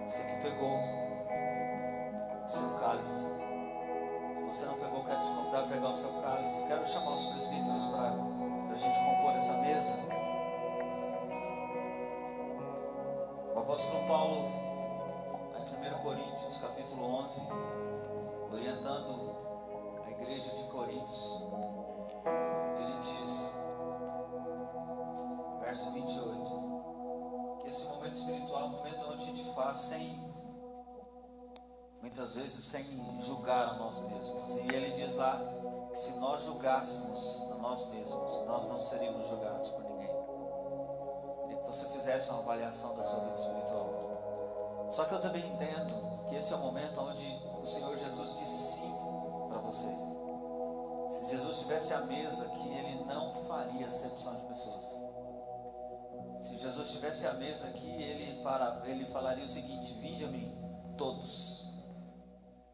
Você que pegou o seu cálice. Se você não pegou, quero te convidar a pegar o seu cálice. Quero chamar os presbíteros para a gente compor essa mesa. O apóstolo Paulo, em 1 Coríntios capítulo 11, orientando a igreja de Coríntios, ele diz, verso 28, que esse momento espiritual é um momento onde a gente faz muitas vezes sem julgar a nós mesmos. E ele diz lá que se nós julgássemos a nós mesmos, nós não seríamos julgados por ninguém. Queria que você fizesse uma avaliação da sua vida espiritual. Só que eu também entendo que esse é o momento onde o Senhor Jesus disse sim para você. Se Jesus estivesse à mesa aqui, ele não faria acepção de pessoas. Se Jesus estivesse à mesa aqui, ele falaria o seguinte: vinde a mim, todos,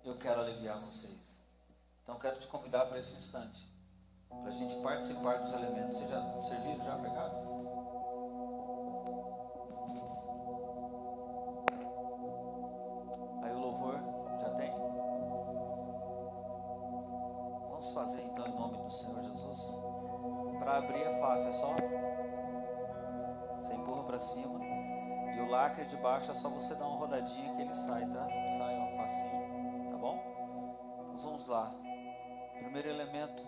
eu quero aliviar vocês. Então quero te convidar para esse instante, para a gente participar dos elementos. Vocês já serviram, já pegaram? Aí o louvor já tem? Vamos fazer então em nome do Senhor Jesus. Para abrir é fácil, é só você empurra para cima, e o lacre de baixo é só você dar uma rodadinha que ele sai, tá? Sai uma facinho, tá bom? Então vamos lá. Primeiro elemento,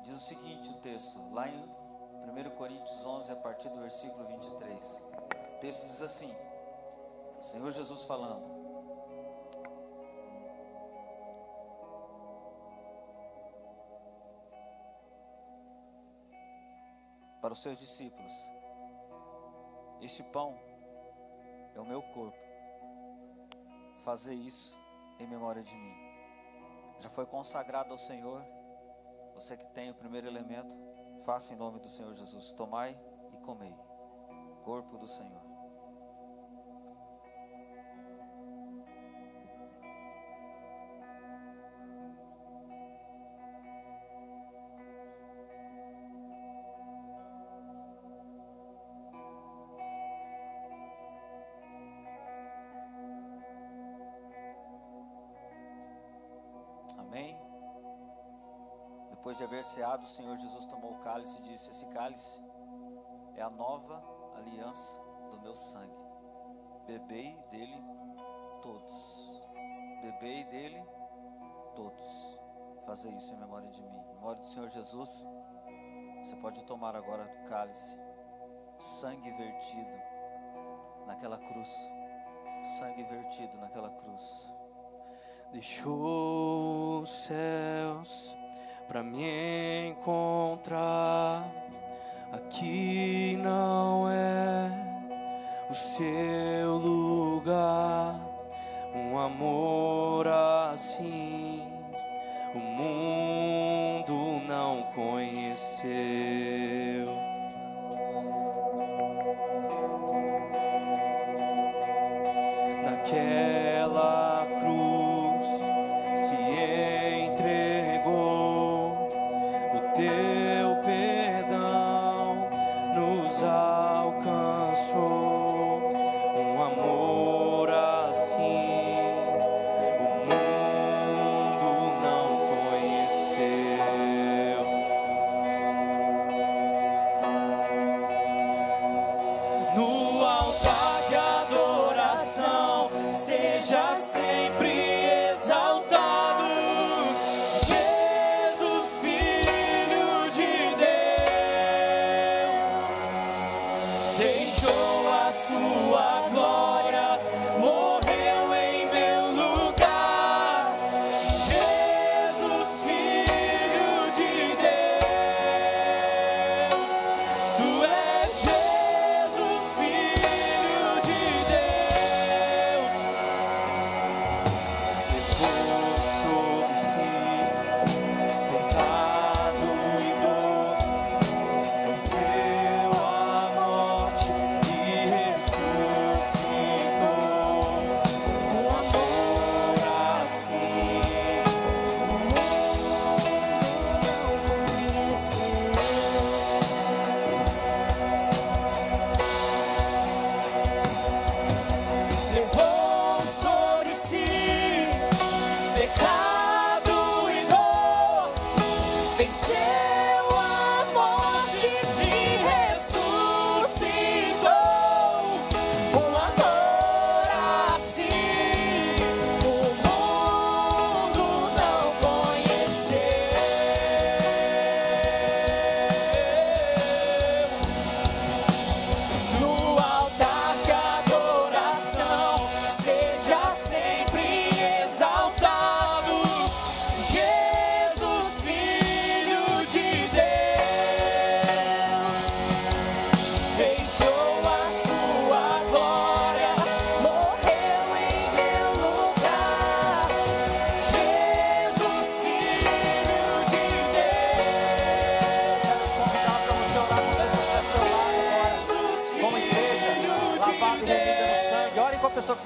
diz o seguinte o texto, lá em 1 Coríntios 11, a partir do versículo 23. O texto diz assim, o Senhor Jesus falando: para os seus discípulos, este pão é o meu corpo, fazer isso em memória de mim. Já foi consagrado ao Senhor. Você que tem o primeiro elemento, faça em nome do Senhor Jesus. Tomai e comei, corpo do Senhor. Amém? Depois de haver ceado, o Senhor Jesus tomou o cálice e disse: esse cálice é a nova aliança do meu sangue. Bebei dele todos. Bebei dele todos. Fazer isso em memória de mim. Em memória do Senhor Jesus, você pode tomar agora do cálice. Sangue vertido naquela cruz. Sangue vertido naquela cruz. Deixou os céus para me encontrar. Aqui não é o seu lugar. Um amor assim o mundo não conheceu. Naquela cruz se entregou, o teu perdão nos alcançou. Um amor assim o mundo não conheceu. No altar de adoração, seja sempre exaltado, Jesus, Filho de Deus. Deixou a sua glória, morreu em meu lugar. Jesus, Filho de Deus. Tu és Jesus, Filho de Deus.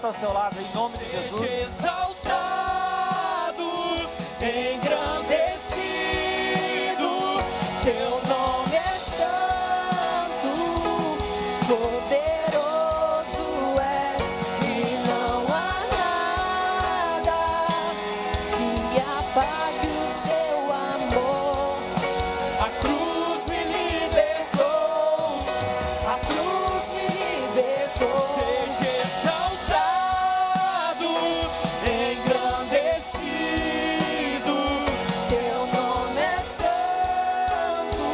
está ao seu lado, em nome de Jesus. Exaltado, engrandecido, teu nome é santo, poderoso és, e não há nada que apague o seu amor. A cruz me libertou, a cruz me libertou. Seja exaltado, engrandecido, teu nome é santo,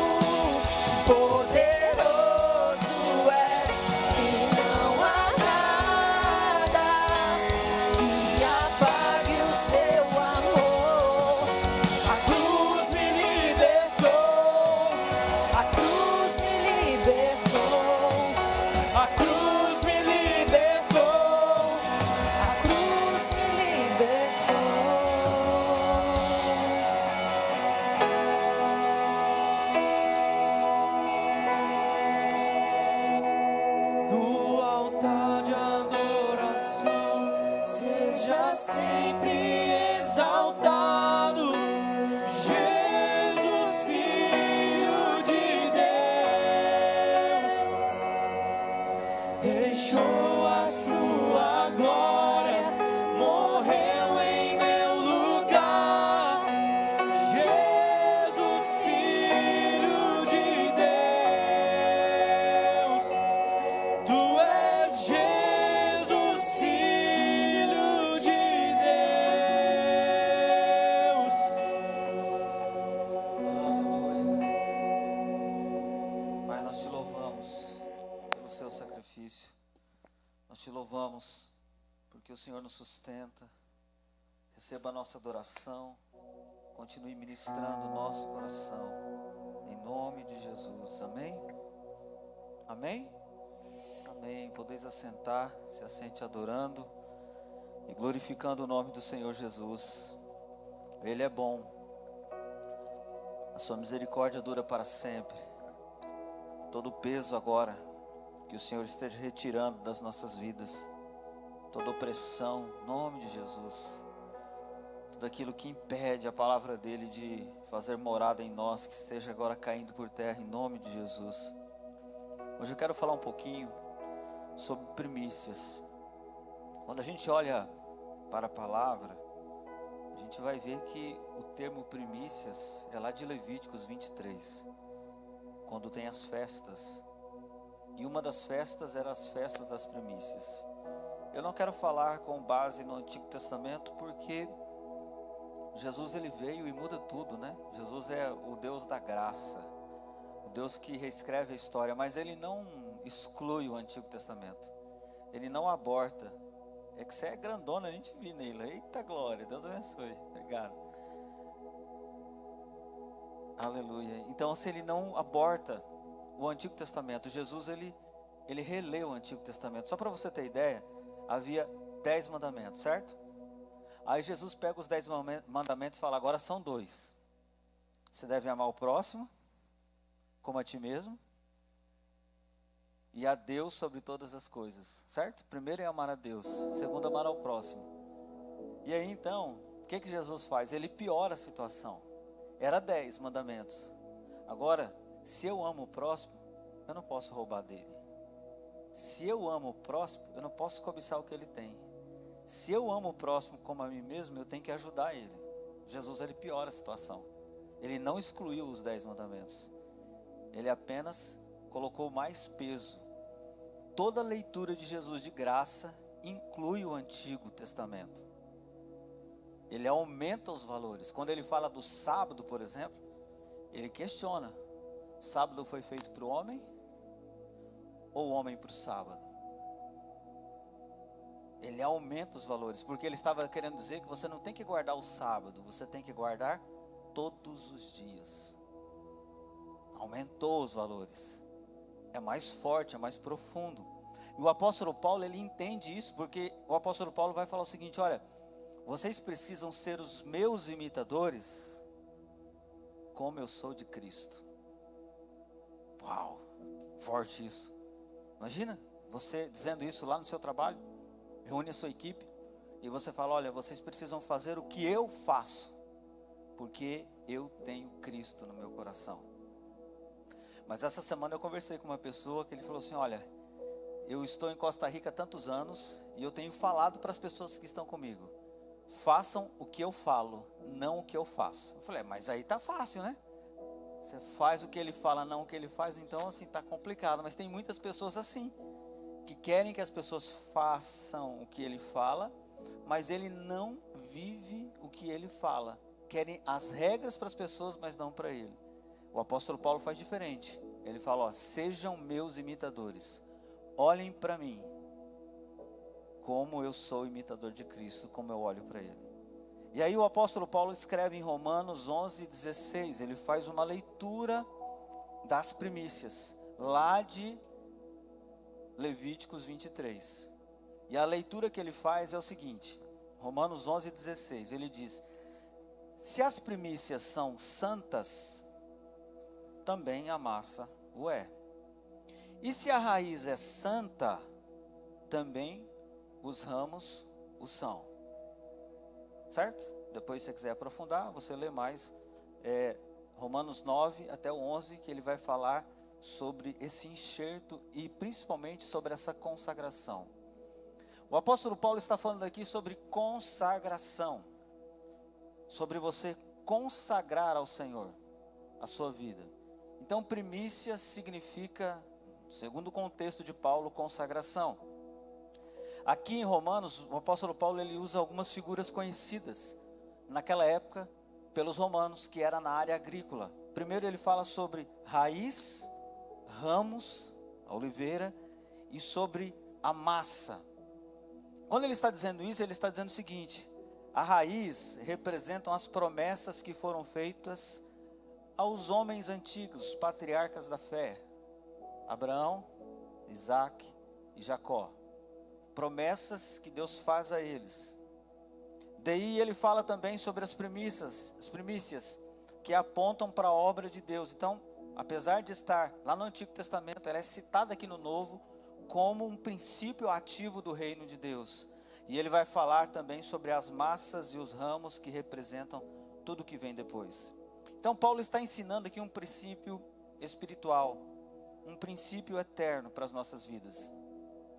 poderoso és, e não há nada que apague o seu amor. A cruz me libertou, a cruz me libertou, a cruz me libertou, a cruz me libertou. No altar de adoração, seja sempre exaltado, Jesus, Filho de Deus, deixou a sua glória, morreu em meu lugar. Jesus, Filho de Deus, tu és Jesus, Filho de Deus. Aleluia. Pai, nós te louvamos pelo seu sacrifício. Nós te louvamos porque o Senhor nos sustenta. Receba a nossa adoração. Continue ministrando o nosso coração. Em nome de Jesus. Amém? Amém? Amém. Podeis assentar. Se assente adorando e glorificando o nome do Senhor Jesus. Ele é bom. A sua misericórdia dura para sempre. Todo o peso agora que o Senhor esteja retirando das nossas vidas, toda opressão, em nome de Jesus, tudo aquilo que impede a palavra dele de fazer morada em nós, que esteja agora caindo por terra, em nome de Jesus. Hoje eu quero falar um pouquinho sobre primícias. Quando a gente olha para a palavra, a gente vai ver que o termo primícias é lá de Levíticos 23, quando tem as festas. E uma das festas era as festas das primícias. Eu não quero falar com base no Antigo Testamento, porque Jesus ele veio e muda tudo, né? Jesus é o Deus da graça, o Deus que reescreve a história, mas ele não exclui o Antigo Testamento. Ele não aborta. É que você é grandona, a gente viu nele. Eita glória, Deus abençoe. Obrigado. Aleluia. Então, se ele não aborta o Antigo Testamento, Jesus ele releu o Antigo Testamento. Só para você ter ideia, havia 10 mandamentos, certo? Aí Jesus pega os 10 mandamentos e fala, agora são 2. Você deve amar o próximo como a ti mesmo e a Deus sobre todas as coisas, certo? Primeiro é amar a Deus, segundo amar ao próximo. E aí então, o que Jesus faz? Ele piora a situação. Era 10 mandamentos. Agora, se eu amo o próximo, eu não posso roubar dele. Se eu amo o próximo, eu não posso cobiçar o que ele tem. Se eu amo o próximo como a mim mesmo, eu tenho que ajudar ele. Jesus ele piora a situação. Ele não excluiu os 10 mandamentos. Ele apenas colocou mais peso. Toda leitura de Jesus de graça inclui o Antigo Testamento. Ele aumenta os valores. Quando ele fala do sábado, por exemplo, ele questiona. O sábado foi feito para o homem ou o homem para o sábado? Ele aumenta os valores, porque ele estava querendo dizer que você não tem que guardar o sábado, você tem que guardar todos os dias. Aumentou os valores. É mais forte, é mais profundo. E o apóstolo Paulo, ele entende isso, porque o apóstolo Paulo vai falar o seguinte, olha, vocês precisam ser os meus imitadores, como eu sou de Cristo. Uau, forte isso. Imagina, você dizendo isso lá no seu trabalho. reúne a sua equipe e você fala, olha, vocês precisam fazer o que eu faço, porque eu tenho Cristo no meu coração. Mas essa semana eu conversei com uma pessoa que ele falou assim, olha, eu estou em Costa Rica há tantos anos e eu tenho falado para as pessoas que estão comigo, façam o que eu falo, não o que eu faço. Eu falei, mas aí tá fácil, né? Você faz o que ele fala, não o que ele faz, então assim tá complicado. Mas tem muitas pessoas assim, que querem que as pessoas façam o que ele fala, mas ele não vive o que ele fala. Querem as regras para as pessoas, mas não para ele. O apóstolo Paulo faz diferente. Ele fala, ó, sejam meus imitadores. Olhem para mim, como eu sou imitador de Cristo, como eu olho para ele. E aí o apóstolo Paulo escreve em Romanos 11:16, ele faz uma leitura das primícias, lá de Levíticos 23. E a leitura que ele faz é o seguinte, Romanos 11:16, ele diz, se as primícias são santas, também a massa o é. E se a raiz é santa, também os ramos o são. Certo? Depois, se você quiser aprofundar, você lê mais Romanos 9 até o 11, que ele vai falar sobre esse enxerto e principalmente sobre essa consagração. O apóstolo Paulo está falando aqui sobre consagração, sobre você consagrar ao Senhor a sua vida. Então, primícia significa, segundo o contexto de Paulo, consagração. Aqui em Romanos, o apóstolo Paulo ele usa algumas figuras conhecidas naquela época pelos romanos, que era na área agrícola. Primeiro ele fala sobre raiz, ramos, a oliveira, e sobre a massa. Quando ele está dizendo isso, ele está dizendo o seguinte, a raiz representam as promessas que foram feitas aos homens antigos, os patriarcas da fé, Abraão, Isaac e Jacó. Promessas que Deus faz a eles. Daí ele fala também sobre as primícias que apontam para a obra de Deus. Então, apesar de estar lá no Antigo Testamento, ela é citada aqui no Novo como um princípio ativo do reino de Deus. E ele vai falar também sobre as massas e os ramos que representam tudo que vem depois. Então Paulo está ensinando aqui um princípio espiritual, um princípio eterno para as nossas vidas.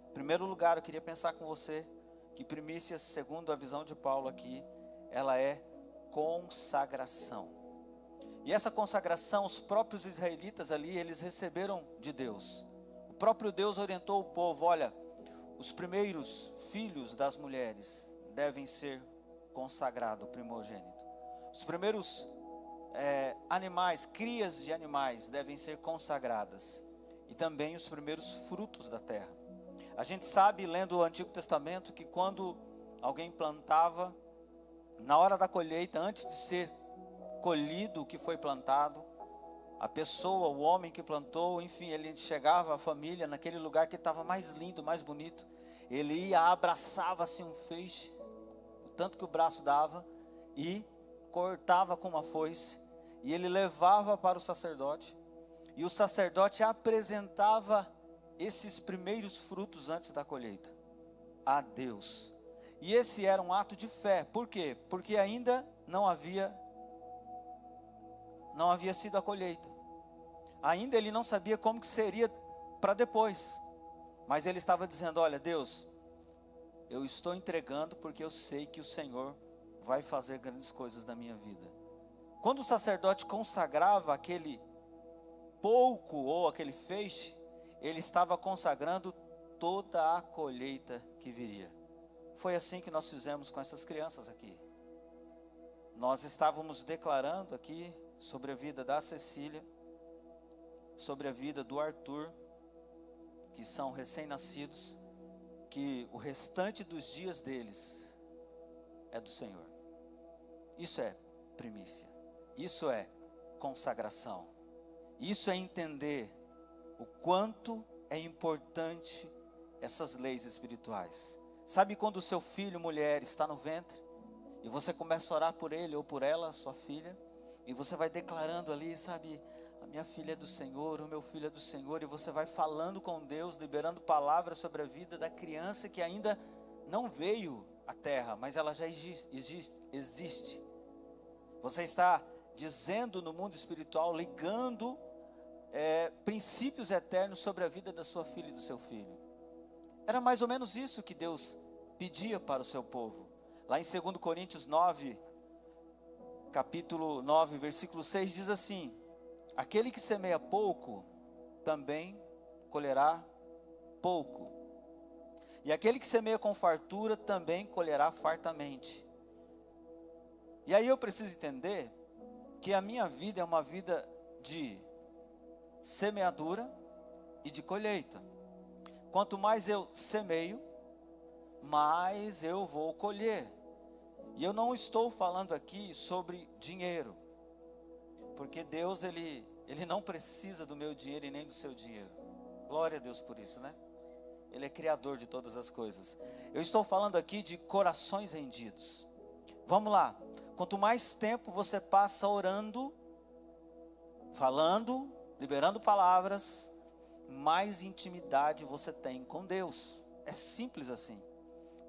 Em primeiro lugar, eu queria pensar com você que primícia, segundo a visão de Paulo aqui, ela é consagração. E essa consagração, os próprios israelitas ali, eles receberam de Deus. O próprio Deus orientou o povo, olha, os primeiros filhos das mulheres devem ser consagrados, primogênito. Os primeiros animais, crias de animais devem ser consagradas. E também os primeiros frutos da terra. A gente sabe, lendo o Antigo Testamento, que quando alguém plantava, na hora da colheita, antes de ser colhido o que foi plantado, a pessoa, o homem que plantou, enfim, ele chegava, a família, naquele lugar que estava mais lindo, mais bonito, ele ia, abraçava assim um feixe, o tanto que o braço dava, e cortava com uma foice, e ele levava para o sacerdote, e o sacerdote apresentava esses primeiros frutos antes da colheita a Deus. E esse era um ato de fé. Por quê? Porque ainda não havia sido a colheita. Ainda ele não sabia como que seria para depois. Mas ele estava dizendo, olha Deus, eu estou entregando porque eu sei que o Senhor vai fazer grandes coisas na minha vida. Quando o sacerdote consagrava aquele pouco ou aquele feixe, ele estava consagrando toda a colheita que viria. Foi assim que nós fizemos com essas crianças aqui. Nós estávamos declarando aqui sobre a vida da Cecília, sobre a vida do Arthur, que são recém-nascidos, que o restante dos dias deles é do Senhor. Isso é primícia. Isso é consagração. Isso é entender o quanto é importante essas leis espirituais. Sabe quando o seu filho, mulher, está no ventre, e você começa a orar por ele ou por ela, sua filha, e você vai declarando ali, sabe, a minha filha é do Senhor, o meu filho é do Senhor, e você vai falando com Deus, liberando palavras sobre a vida da criança que ainda não veio à terra, mas ela já existe. Você está dizendo no mundo espiritual, ligando princípios eternos sobre a vida da sua filha e do seu filho. Era mais ou menos isso que Deus pedia para o seu povo. Lá em 2 Coríntios 9, capítulo 9, versículo 6, diz assim: aquele que semeia pouco, também colherá pouco. E aquele que semeia com fartura, também colherá fartamente. E aí eu preciso entender que a minha vida é uma vida de semeadura e de colheita. Quanto mais eu semeio, mais eu vou colher. E eu não estou falando aqui sobre dinheiro, porque Deus ele não precisa do meu dinheiro e nem do seu dinheiro. Glória a Deus por isso, né? Ele é criador de todas as coisas. Eu estou falando aqui de corações rendidos. Vamos lá. Quanto mais tempo você passa orando, falando, liberando palavras, mais intimidade você tem com Deus. É simples assim.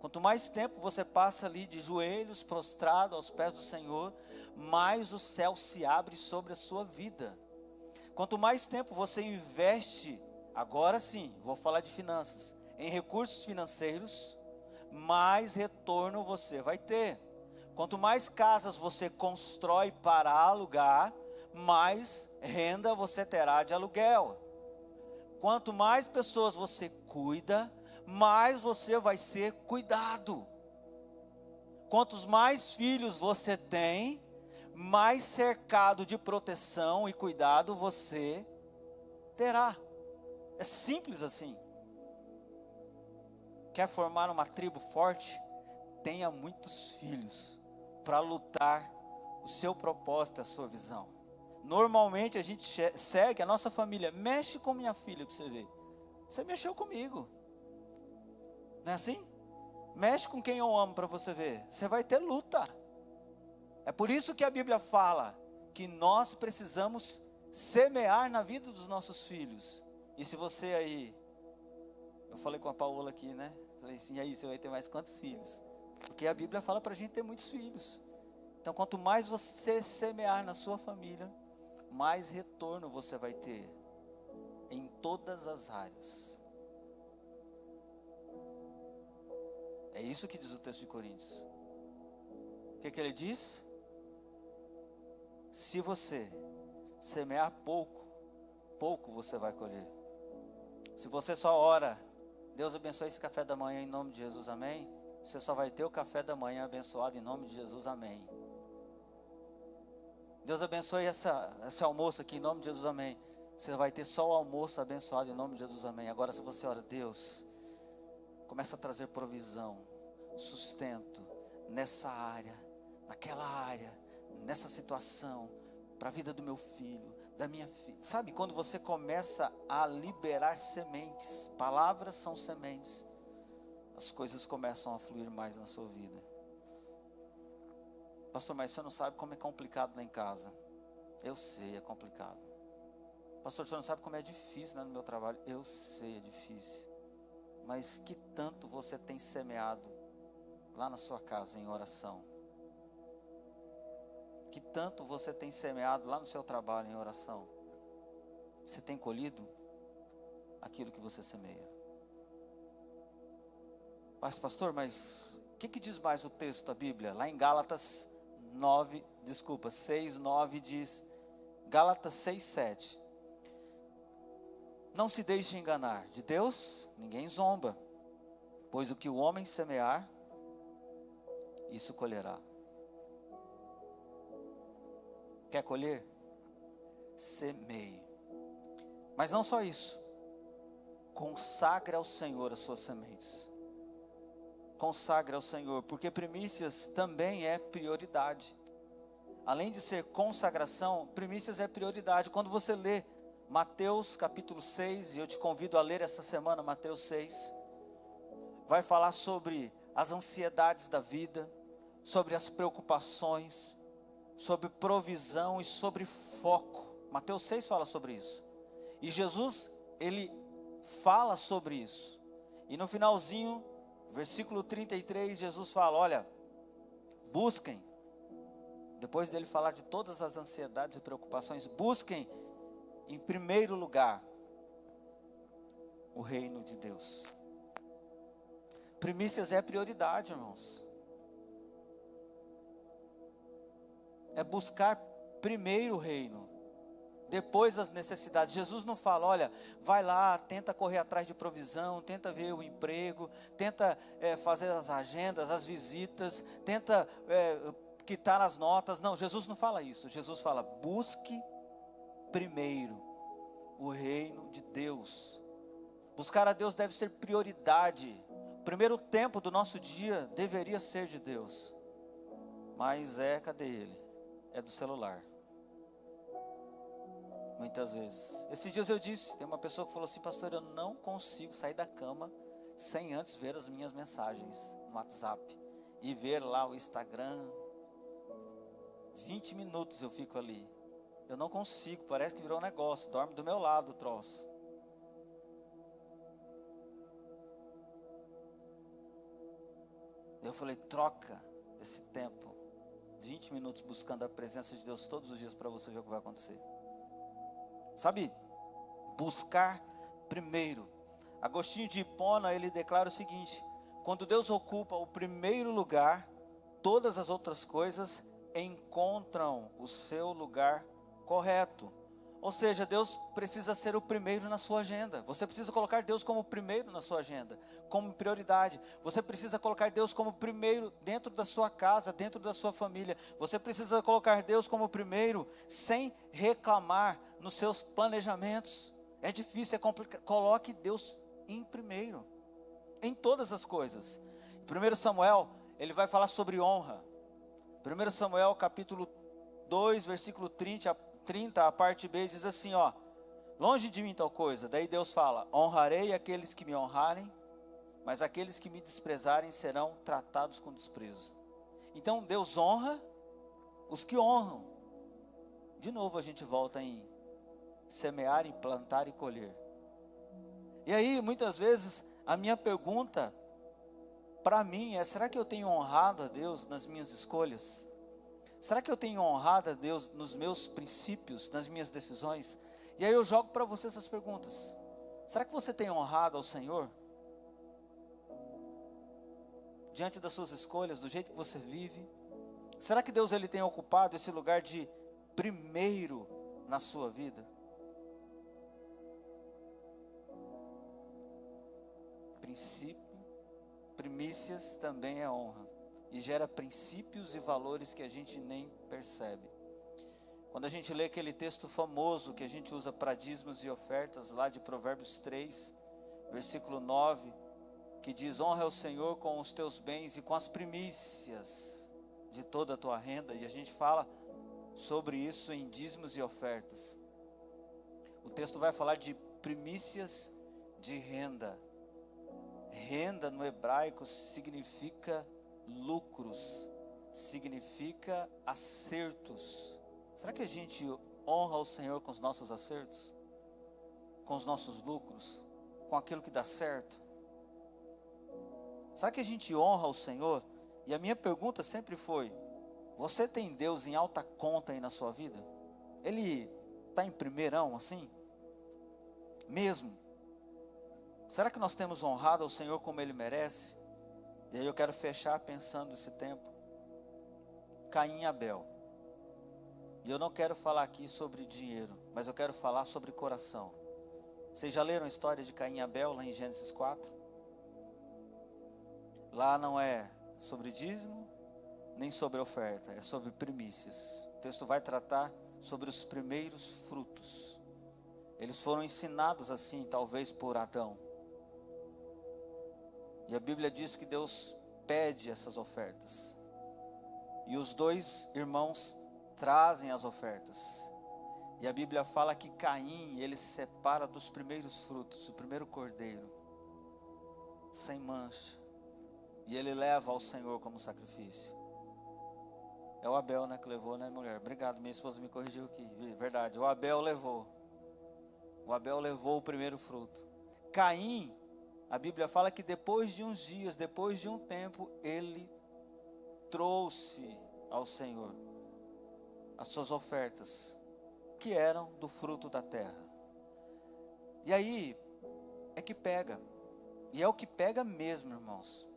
Quanto mais tempo você passa ali de joelhos, prostrado aos pés do Senhor, mais o céu se abre sobre a sua vida. Quanto mais tempo você investe, agora sim, vou falar de finanças, em recursos financeiros, mais retorno você vai ter. Quanto mais casas você constrói para alugar, mais renda você terá de aluguel. Quanto mais pessoas você cuida, mais você vai ser cuidado. Quantos mais filhos você tem, mais cercado de proteção e cuidado você terá. É simples assim. Quer formar uma tribo forte? Tenha muitos filhos para lutar o seu propósito, a sua visão. Normalmente a gente segue a nossa família. Mexe com minha filha para você ver. Você mexeu comigo. Não é assim? Mexe com quem eu amo para você ver. Você vai ter luta. É por isso que a Bíblia fala que nós precisamos semear na vida dos nossos filhos. E se você aí, eu falei com a Paola aqui, né? Falei assim, e aí, você vai ter mais quantos filhos? Porque a Bíblia fala para a gente ter muitos filhos. Então, quanto mais você semear na sua família, mais retorno você vai ter em todas as áreas. É isso que diz o texto de Coríntios. O que ele diz? Se você semear pouco, pouco você vai colher. Se você só ora, Deus abençoe esse café da manhã em nome de Jesus, amém? Você só vai ter o café da manhã abençoado em nome de Jesus, amém. Deus abençoe esse almoço aqui em nome de Jesus, amém. Você vai ter só o almoço abençoado em nome de Jesus, amém. Agora se você ora, Deus, começa a trazer provisão, sustento, nessa área, naquela área, nessa situação, para a vida do meu filho, da minha filha. Sabe, quando você começa a liberar sementes, palavras são sementes, as coisas começam a fluir mais na sua vida. Pastor, mas você não sabe como é complicado lá em casa. Eu sei, é complicado. Pastor, você não sabe como é difícil, né, no meu trabalho. Eu sei, é difícil. Mas que tanto você tem semeado lá na sua casa em oração? Que tanto você tem semeado lá no seu trabalho em oração? Você tem colhido aquilo que você semeia? Mas pastor, mas o que diz mais o texto da Bíblia? Lá em Gálatas 6, 9 diz, Gálatas 6, 7. Não se deixe enganar, de Deus ninguém zomba, pois o que o homem semear, isso colherá. Quer colher? Semeie. Mas não só isso, consagre ao Senhor as suas sementes. Consagre ao Senhor, porque primícias também é prioridade. Além de ser consagração, primícias é prioridade. Quando você lê Mateus capítulo 6, e eu te convido a ler essa semana Mateus 6, vai falar sobre as ansiedades da vida, sobre as preocupações, sobre provisão e sobre foco. Mateus 6 fala sobre isso. E Jesus, ele fala sobre isso. E no finalzinho, Versículo 33, Jesus fala, olha, busquem, depois dele falar de todas as ansiedades e preocupações, busquem em primeiro lugar o reino de Deus. Primícias é prioridade, irmãos. É buscar primeiro o reino, depois as necessidades. Jesus não fala, olha, vai lá, tenta correr atrás de provisão, tenta ver o emprego, tenta fazer as agendas, as visitas, tenta quitar as notas. Não, Jesus não fala isso. Jesus fala, busque primeiro o reino de Deus. Buscar a Deus deve ser prioridade. O primeiro tempo do nosso dia deveria ser de Deus. Mas cadê ele? É do celular. Muitas vezes. Esses dias eu disse, tem uma pessoa que falou assim, pastor, eu não consigo sair da cama sem antes ver as minhas mensagens no WhatsApp. E ver lá o Instagram. 20 minutos eu fico ali. Eu não consigo, parece que virou um negócio. Dorme do meu lado o troço. Eu falei, troca esse tempo. 20 minutos buscando a presença de Deus todos os dias para você ver o que vai acontecer. Sabe, buscar primeiro. Agostinho de Hipona, ele declara o seguinte, quando Deus ocupa o primeiro lugar, todas as outras coisas encontram o seu lugar correto. Ou seja, Deus precisa ser o primeiro na sua agenda. Você precisa colocar Deus como primeiro na sua agenda, como prioridade. Você precisa colocar Deus como primeiro dentro da sua casa, dentro da sua família. Você precisa colocar Deus como primeiro, sem reclamar nos seus planejamentos. É difícil, é complicado. Coloque Deus em primeiro, em todas as coisas. 1 Samuel, ele vai falar sobre honra. 1 Samuel capítulo 2, versículo 30, a parte B, diz assim, ó, longe de mim tal coisa. Daí Deus fala, honrarei aqueles que me honrarem, mas aqueles que me desprezarem serão tratados com desprezo. Então Deus honra os que honram. De novo a gente volta em semear, em plantar e colher. E aí muitas vezes a minha pergunta para mim é, será que eu tenho honrado a Deus nas minhas escolhas? Será que eu tenho honrado a Deus nos meus princípios, nas minhas decisões? E aí eu jogo para você essas perguntas. Será que você tem honrado ao Senhor? Diante das suas escolhas, do jeito que você vive? Será que Deus ele tem ocupado esse lugar de primeiro na sua vida? Primícias também é honra. E gera princípios e valores que a gente nem percebe. Quando a gente lê aquele texto famoso que a gente usa para dízimos e ofertas, lá de Provérbios 3, versículo 9, que diz, honra o Senhor com os teus bens e com as primícias de toda a tua renda. E a gente fala sobre isso em dízimos e ofertas. O texto vai falar de primícias de renda. Renda no hebraico significa lucros, significa acertos. Será que a gente honra o Senhor com os nossos acertos? Com os nossos lucros? Com aquilo que dá certo? Será que a gente honra o Senhor? E a minha pergunta sempre foi, você tem Deus em alta conta aí na sua vida? Ele está em primeirão assim? Mesmo? Será que nós temos honrado ao Senhor como Ele merece? E aí eu quero fechar pensando esse tempo. Caim e Abel. E eu não quero falar aqui sobre dinheiro, mas eu quero falar sobre coração. Vocês já leram a história de Caim e Abel lá em Gênesis 4? Lá não é sobre dízimo, nem sobre oferta, é sobre primícias. O texto vai tratar sobre os primeiros frutos. Eles foram ensinados assim, talvez por Adão. E a Bíblia diz que Deus pede essas ofertas. E os dois irmãos trazem as ofertas. E a Bíblia fala que Caim, ele separa dos primeiros frutos, o primeiro cordeiro, sem mancha. E ele leva ao Senhor como sacrifício. É o Abel, né, que levou, né, mulher? Obrigado, minha esposa me corrigiu aqui. Verdade, o Abel levou. O Abel levou o primeiro fruto. Caim, a Bíblia fala que depois de uns dias, depois de um tempo, ele trouxe ao Senhor as suas ofertas, que eram do fruto da terra. E aí é que pega, e é o que pega mesmo, irmãos,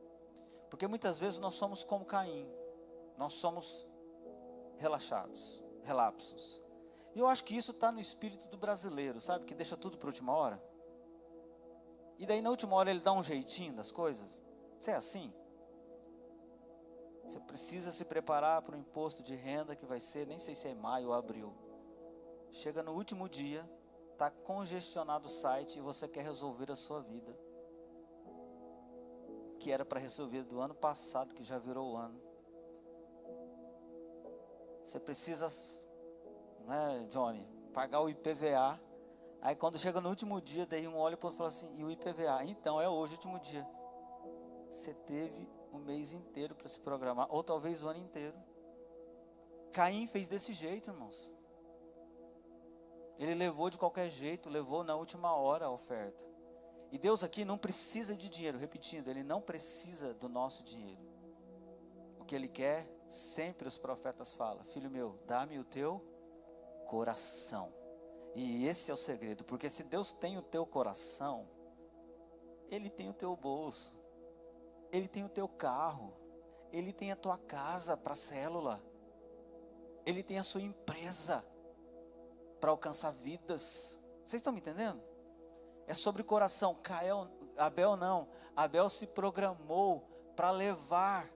porque muitas vezes nós somos como Caim, nós somos relapsos, e eu acho que isso está no espírito do brasileiro, sabe, que deixa tudo para a última hora, e daí na última hora ele dá um jeitinho das coisas. Você é assim? Você precisa se preparar para o imposto de renda que vai ser, nem sei se é maio ou abril. Chega no último dia, está congestionado o site e você quer resolver a sua vida, que era para resolver do ano passado, que já virou o ano. Você precisa, né, Johnny, pagar o IPVA. Aí quando chega no último dia, daí um olha para o outro e fala assim, e o IPVA? Então é hoje o último dia. Você teve o mês inteiro para se programar, ou talvez o ano inteiro. Caim fez desse jeito, irmãos. Ele levou de qualquer jeito, levou na última hora a oferta. E Deus aqui não precisa de dinheiro, repetindo, Ele não precisa do nosso dinheiro. O que Ele quer, sempre os profetas falam, filho meu, dá-me o teu coração. E esse é o segredo, porque se Deus tem o teu coração, Ele tem o teu bolso, Ele tem o teu carro, Ele tem a tua casa para célula, Ele tem a sua empresa para alcançar vidas. Vocês estão me entendendo? É sobre coração. Abel não. Abel se programou para levar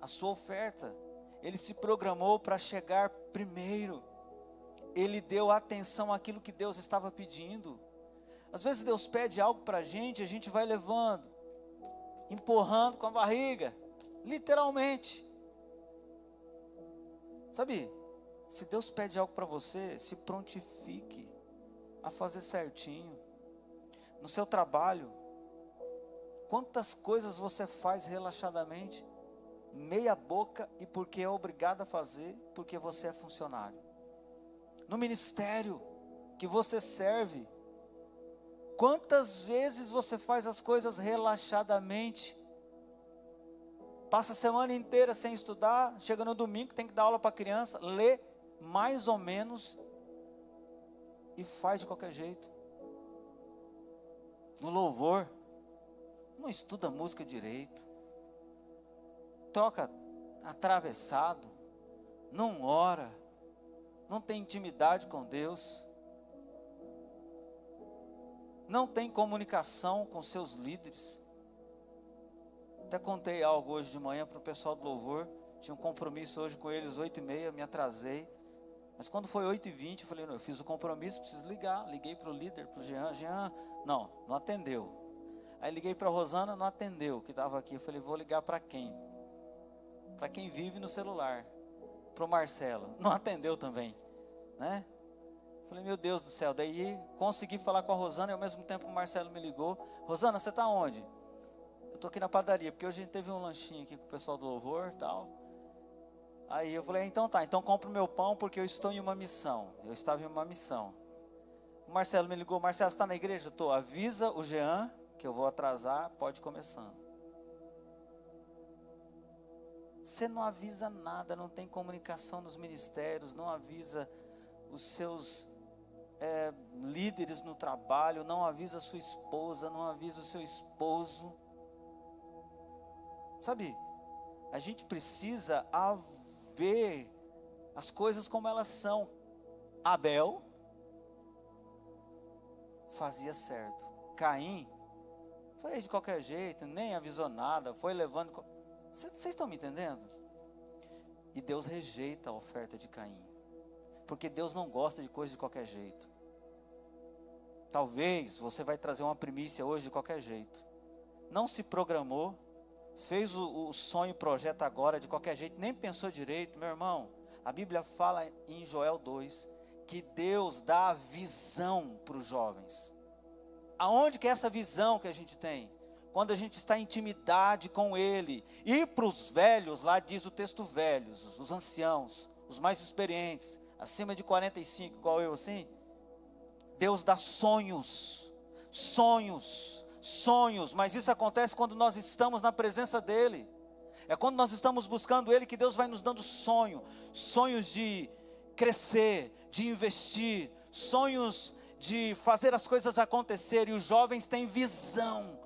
a sua oferta. Ele se programou para chegar primeiro. Ele deu atenção àquilo que Deus estava pedindo. Às vezes Deus pede algo para a gente vai levando, empurrando com a barriga, literalmente. Sabe? Se Deus pede algo para você, se prontifique a fazer certinho. No seu trabalho, quantas coisas você faz relaxadamente, meia boca e porque é obrigado a fazer, porque você é funcionário. No ministério que você serve, quantas vezes você faz as coisas relaxadamente, passa a semana inteira sem estudar, chega no domingo, tem que dar aula para a criança, lê mais ou menos e faz de qualquer jeito. No louvor, não estuda música direito, toca atravessado, não ora, não tem intimidade com Deus, não tem comunicação com seus líderes. Até contei algo hoje de manhã para o pessoal do louvor, tinha um compromisso hoje com eles, 8h30, me atrasei, mas quando foi 8h20, eu falei, não, eu fiz o compromisso, preciso ligar, liguei para o líder, para o Jean, não atendeu. Aí liguei para a Rosana, não atendeu, que estava aqui, eu falei, vou ligar para quem? Para quem vive no celular, para o Marcelo, não atendeu também, né? Falei, meu Deus do céu, daí consegui falar com a Rosana e ao mesmo tempo o Marcelo me ligou, Rosana, você está onde? Eu estou aqui na padaria, porque hoje a gente teve um lanchinho aqui com o pessoal do louvor e tal. Aí eu falei, então tá, então compra o meu pão porque eu estou em uma missão. Eu estava em uma missão. O Marcelo me ligou, Marcelo, você está na igreja? Eu estou, avisa o Jean que eu vou atrasar, pode ir começando. Você não avisa nada, não tem comunicação nos ministérios, não avisa os seus líderes no trabalho, não avisa a sua esposa, não avisa o seu esposo. Sabe, a gente precisa ver as coisas como elas são. Abel fazia certo, Caim foi de qualquer jeito, nem avisou nada, foi levando. Vocês estão me entendendo? E Deus rejeita a oferta de Caim, porque Deus não gosta de coisa de qualquer jeito. Talvez você vai trazer uma primícia hoje de qualquer jeito, não se programou, fez o sonho, o projeto agora de qualquer jeito, nem pensou direito. Meu irmão, a Bíblia fala em Joel 2, que Deus dá a visão para os jovens. Aonde que é essa visão que a gente tem? Quando a gente está em intimidade com Ele. E para os velhos, lá diz o texto velhos, os anciãos, os mais experientes, acima de 45, igual eu assim, Deus dá sonhos, sonhos, mas isso acontece quando nós estamos na presença dEle. É quando nós estamos buscando Ele que Deus vai nos dando sonhos de crescer, de investir, sonhos de fazer as coisas acontecerem. E os jovens têm visão,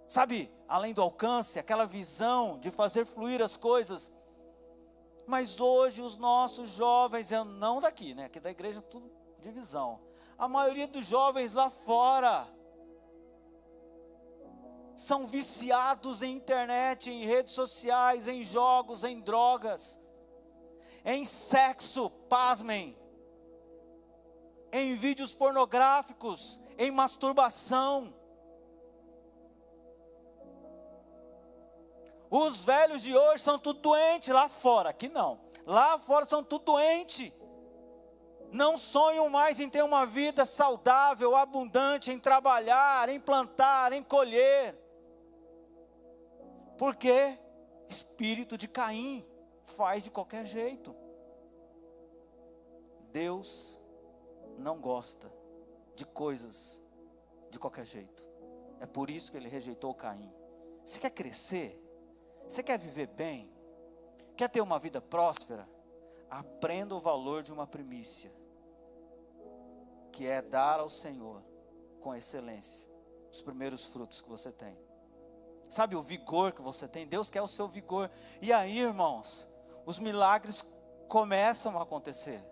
sabe, além do alcance, aquela visão de fazer fluir as coisas. Mas hoje os nossos jovens, não daqui, né? Aqui da igreja tudo de visão. A maioria dos jovens lá fora são viciados em internet, em redes sociais, em jogos, em drogas, em sexo, pasmem, em vídeos pornográficos, em masturbação. Os velhos de hoje são tudo doentes lá fora, aqui não. Lá fora são tudo doentes. Não sonham mais em ter uma vida saudável, abundante, em trabalhar, em plantar, em colher. Porque espírito de Caim faz de qualquer jeito. Deus não gosta de coisas de qualquer jeito. É por isso que Ele rejeitou Caim. Você quer crescer? Você quer viver bem? Quer ter uma vida próspera? Aprenda o valor de uma primícia, que é dar ao Senhor com excelência os primeiros frutos que você tem. Sabe o vigor que você tem? Deus quer o seu vigor. E aí, irmãos, os milagres começam a acontecer.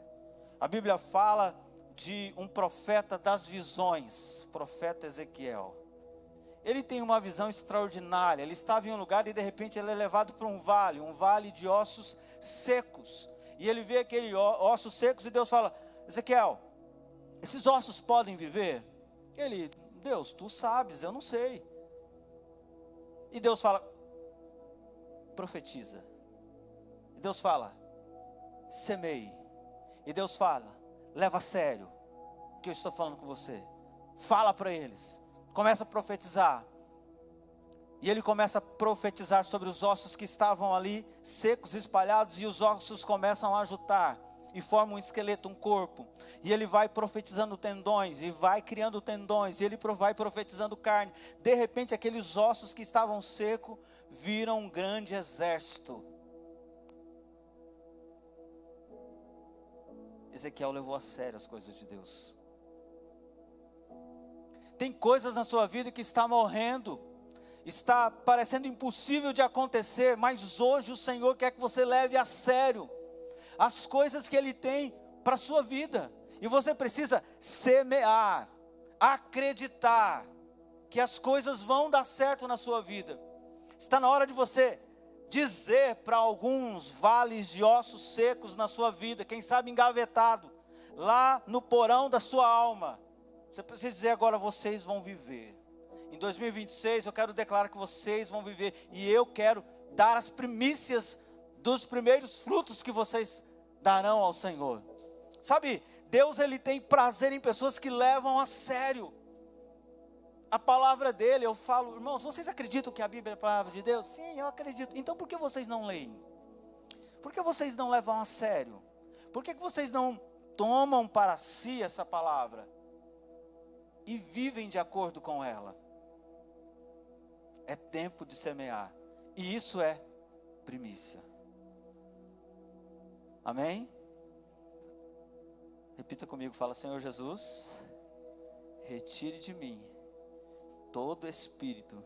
A Bíblia fala de um profeta das visões, profeta Ezequiel. Ele tem uma visão extraordinária. Ele estava em um lugar e de repente ele é levado para um vale de ossos secos. E ele vê aqueles ossos secos e Deus fala: Ezequiel, esses ossos podem viver? Ele: Deus, tu sabes, eu não sei. E Deus fala: profetiza. E Deus fala: semeie. E Deus fala: leva a sério o que eu estou falando com você. Fala para eles. Começa a profetizar. E ele começa a profetizar sobre os ossos que estavam ali secos, espalhados, e os ossos começam a juntar e formam um esqueleto, um corpo. E ele vai profetizando tendões, e vai criando tendões, e ele vai profetizando carne. De repente aqueles ossos que estavam secos viram um grande exército. Ezequiel levou a sério as coisas de Deus. Tem coisas na sua vida que está morrendo, está parecendo impossível de acontecer, mas hoje o Senhor quer que você leve a sério as coisas que Ele tem para a sua vida. E você precisa semear, acreditar que as coisas vão dar certo na sua vida. Está na hora de você dizer para alguns vales de ossos secos na sua vida, quem sabe engavetado, lá no porão da sua alma. Você precisa dizer agora: vocês vão viver. Em 2026 eu quero declarar que vocês vão viver. E eu quero dar as primícias dos primeiros frutos que vocês darão ao Senhor. Sabe, Deus Ele tem prazer em pessoas que levam a sério a palavra dEle. Eu falo: irmãos, vocês acreditam que a Bíblia é a palavra de Deus? Sim, eu acredito. Então por que vocês não leem? Por que vocês não levam a sério? Por que vocês não tomam para si essa palavra e vivem de acordo com ela? É tempo de semear. E isso é primícia. Amém? Repita comigo, fala: Senhor Jesus, retire de mim todo espírito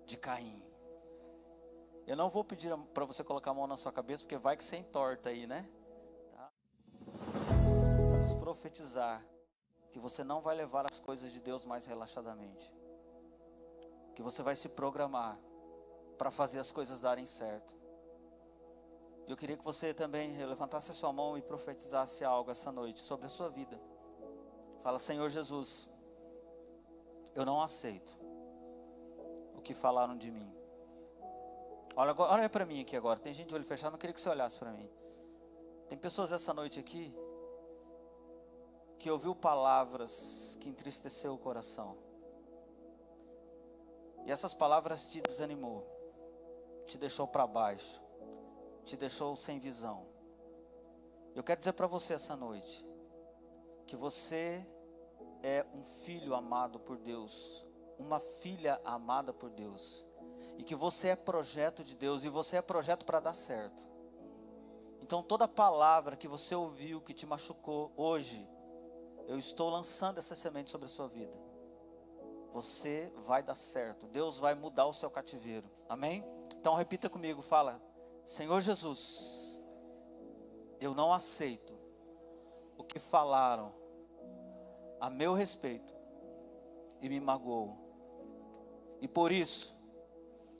de Caim. Eu não vou pedir para você colocar a mão na sua cabeça, porque vai que você entorta aí, né? Tá? Vamos profetizar que você não vai levar as coisas de Deus mais relaxadamente. Que você vai se programar para fazer as coisas darem certo. Eu queria que você também levantasse a sua mão e profetizasse algo essa noite sobre a sua vida. Fala: Senhor Jesus, eu não aceito o que falaram de mim. Olha para mim aqui agora. Tem gente de olho fechado, não queria que você olhasse para mim. Tem pessoas essa noite aqui que ouviu palavras que entristeceu o coração. E essas palavras te desanimou, te deixou para baixo, te deixou sem visão. Eu quero dizer para você essa noite que você é um filho amado por Deus, uma filha amada por Deus, e que você é projeto de Deus, e você é projeto para dar certo. Então toda palavra que você ouviu, que te machucou, hoje, eu estou lançando essa semente sobre a sua vida. Você vai dar certo, Deus vai mudar o seu cativeiro, amém? Então repita comigo, fala: Senhor Jesus, eu não aceito o que falaram a meu respeito e me magoou. E por isso,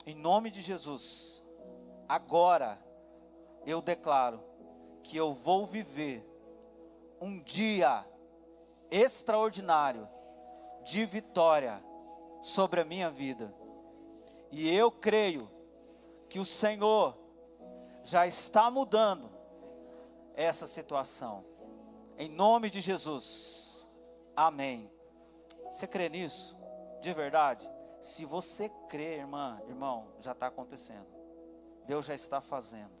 em nome de Jesus, agora eu declaro que eu vou viver um dia extraordinário de vitória sobre a minha vida. E eu creio que o Senhor já está mudando essa situação. Em nome de Jesus. Amém. Você crê nisso? De verdade? Se você crê, irmão, já está acontecendo. Deus já está fazendo.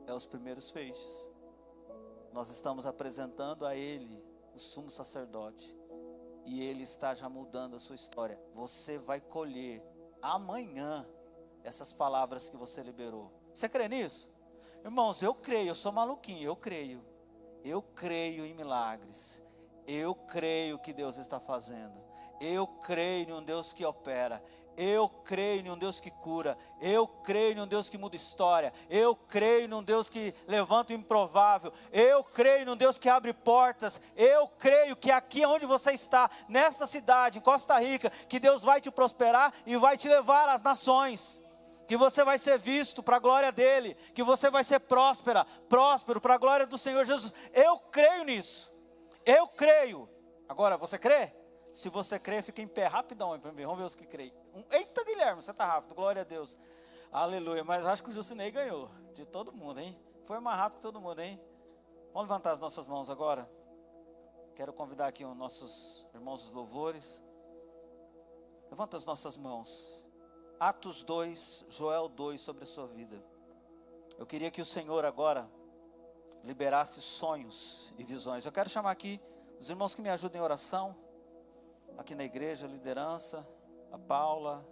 É os primeiros feixes. Nós estamos apresentando a Ele, o sumo sacerdote. E Ele está já mudando a sua história. Você vai colher amanhã essas palavras que você liberou. Você crê nisso? Irmãos, eu creio, eu sou maluquinho, eu creio. Eu creio em milagres. Eu creio que Deus está fazendo. Eu creio em um Deus que opera. Eu creio em um Deus que cura. Eu creio em um Deus que muda história. Eu creio em um Deus que levanta o improvável. Eu creio em um Deus que abre portas. Eu creio que aqui onde você está, nessa cidade, em Costa Rica, que Deus vai te prosperar e vai te levar às nações. Que você vai ser visto para a glória dEle. Que você vai ser próspero para a glória do Senhor Jesus. Eu creio nisso. Eu creio. Agora, você crê? Se você crê, fica em pé rapidão. Vamos ver os que creem. Eita, Guilherme, você está rápido. Glória a Deus. Aleluia. Mas acho que o Jusinei ganhou. De todo mundo, hein? Foi mais rápido que todo mundo, hein? Vamos levantar as nossas mãos agora. Quero convidar aqui os nossos irmãos dos louvores. Levanta as nossas mãos. Atos 2, Joel 2 sobre a sua vida. Eu queria que o Senhor agora liberasse sonhos e visões. Eu quero chamar aqui os irmãos que me ajudem em oração. Aqui na igreja, a liderança, a Paula,